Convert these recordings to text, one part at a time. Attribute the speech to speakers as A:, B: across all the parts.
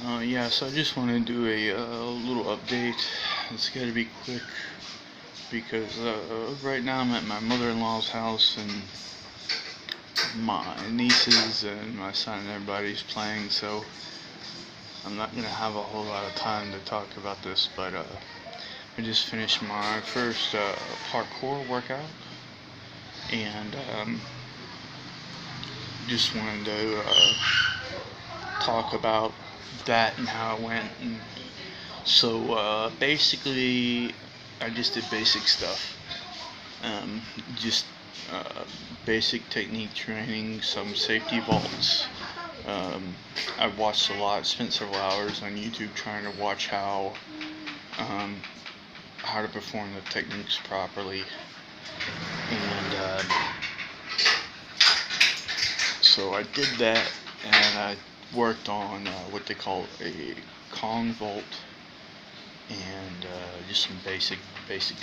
A: Yeah, so I just want to do a little update. It's got to be quick because right now I'm at my mother-in-law's house and my nieces and my son and everybody's playing, so I'm not going to have a whole lot of time to talk about this, but I just finished my first parkour workout and just wanted to talk about that and how it went. And so basically, I just did basic stuff. Just basic technique training, some safety vaults. I watched a lot, spent several hours on YouTube trying to watch um, how to perform the techniques properly. And so I did that, and I worked on what they call a Kong vault and just some basic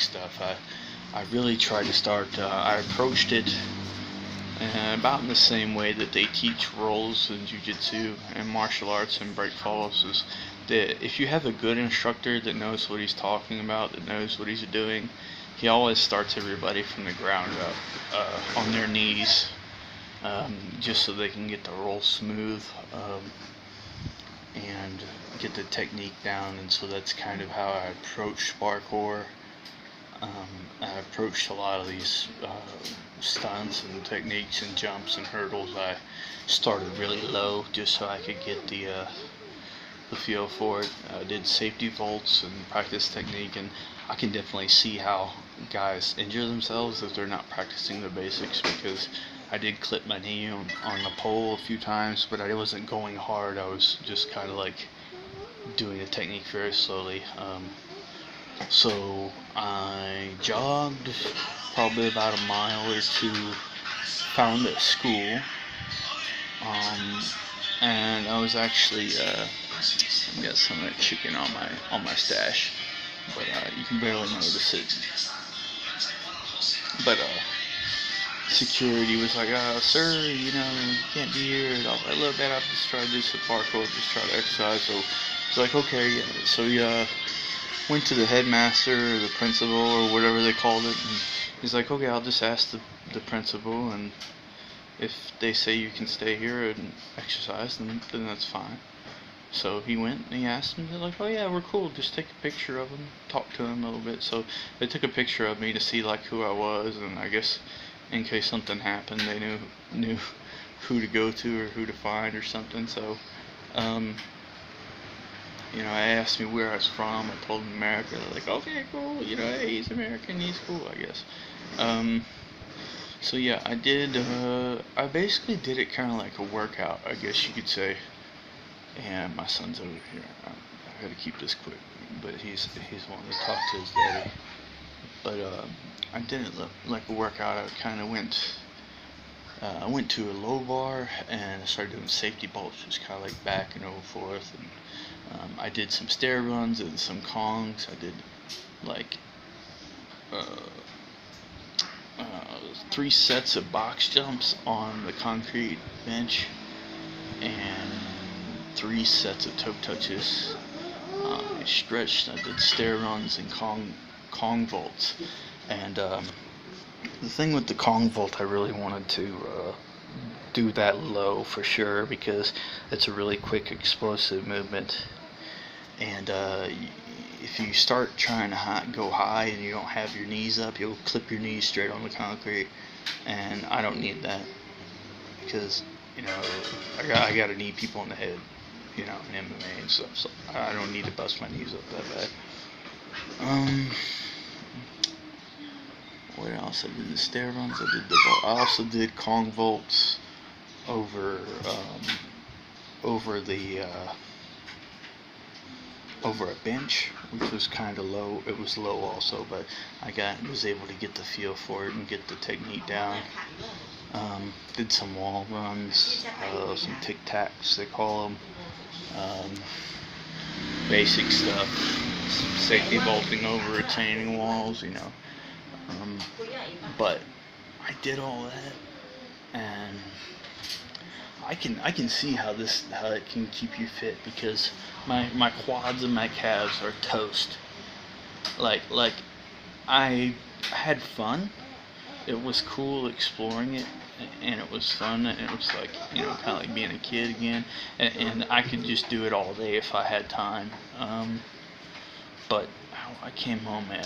A: stuff. I really tried to start. I approached it about in the same way that they teach rolls in jiu-jitsu and martial arts and break follows. Is that if you have a good instructor that knows what he's talking about, that knows what he's doing, he always starts everybody from the ground up on their knees, just so they can get the roll smooth and get the technique down. And so that's kind of how I approached parkour. I approached a lot of these stunts and techniques and jumps and hurdles. I started really low just so I could get the feel for it. I did safety vaults and practice technique, and I can definitely see how guys injure themselves if they're not practicing the basics, because I did clip my knee on the pole a few times, but I wasn't going hard. I was just kind of like doing the technique very slowly. So I jogged probably about a mile or two, found a school, and I was actually I've got some of that chicken on my stash, but you can barely notice it. But security was like, sir, you can't be here. And I was like, look, man, I'm just trying to do some parkour, just try to exercise. So he's like, okay, yeah. So went to the headmaster or the principal or whatever they called it, and he's like, okay, I'll just ask the principal, and if they say you can stay here and exercise, then that's fine. So he went and he asked him, they're like, oh yeah, we're cool, just take a picture of him, talk to him a little bit. So they took a picture of me to see like who I was, and I guess in case something happened, they knew who to go to or who to find or something. So I asked me where I was from. I told them America. They're like, okay, cool. Hey, he's American. He's cool, I guess. So yeah, I did. I basically did it kind of like a workout, I guess you could say. And my son's over here. I gotta keep this quick, but he's wanting to talk to his daddy. But I did it like a workout. I kind of went. I went to a low bar and I started doing safety bolts, just kind of like back and forth. And I did some stair runs and some Kongs. I did like 3 sets of box jumps on the concrete bench and 3 sets of toe touches. I stretched. I did stair runs and Kong vaults. And the thing with the Kong vault, I really wanted to do that low for sure, because it's a really quick explosive movement. And if you start trying to go high and you don't have your knees up, you'll clip your knees straight on the concrete, and I don't need that, because I gotta knee people in the head, in MMA and stuff, so I don't need to bust my knees up that bad. What else? I did the stair runs. I did I also did Kong vaults over over a bench, which was kind of low. It was low also, but I was able to get the feel for it and get the technique down. Did some wall runs, some tic-tacs they call them, basic stuff, some safety vaulting over retaining walls, but I did all that, and I can see how it can keep you fit, because my quads and my calves are toast. Like I had fun. It was cool exploring it, and it was fun, and it was like, kind of like being a kid again, and I could just do it all day if I had time. But I came home, man.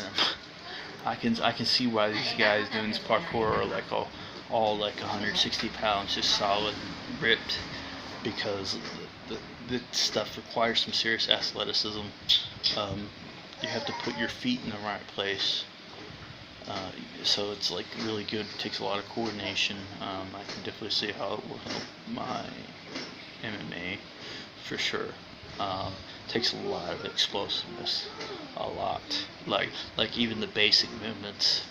A: I can see why these guys doing this parkour are like all like 160 pounds, just solid, ripped, because the stuff requires some serious athleticism. You have to put your feet in the right place. So it's like really good. It takes a lot of coordination. I can definitely see how it will help my MMA for sure. Takes a lot of explosiveness, a lot. Like even the basic movements.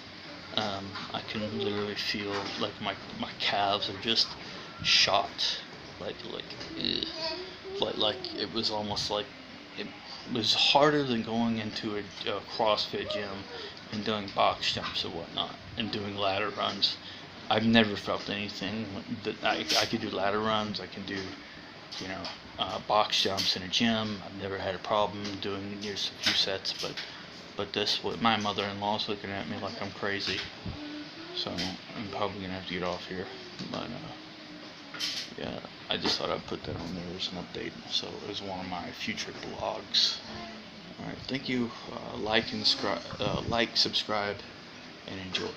A: I can literally feel like my calves are just shot, like it was almost like it was harder than going into a CrossFit gym and doing box jumps and whatnot and doing ladder runs. I've never felt anything that I could do ladder runs. I can do, box jumps in a gym. I've never had a problem doing just a few sets, but this, what my mother-in-law's looking at me like I'm crazy. So I'm probably gonna have to get off here. But yeah, I just thought I'd put that on there as an update. So it was one of my future blogs. All right, thank you. Like, subscribe, and enjoy.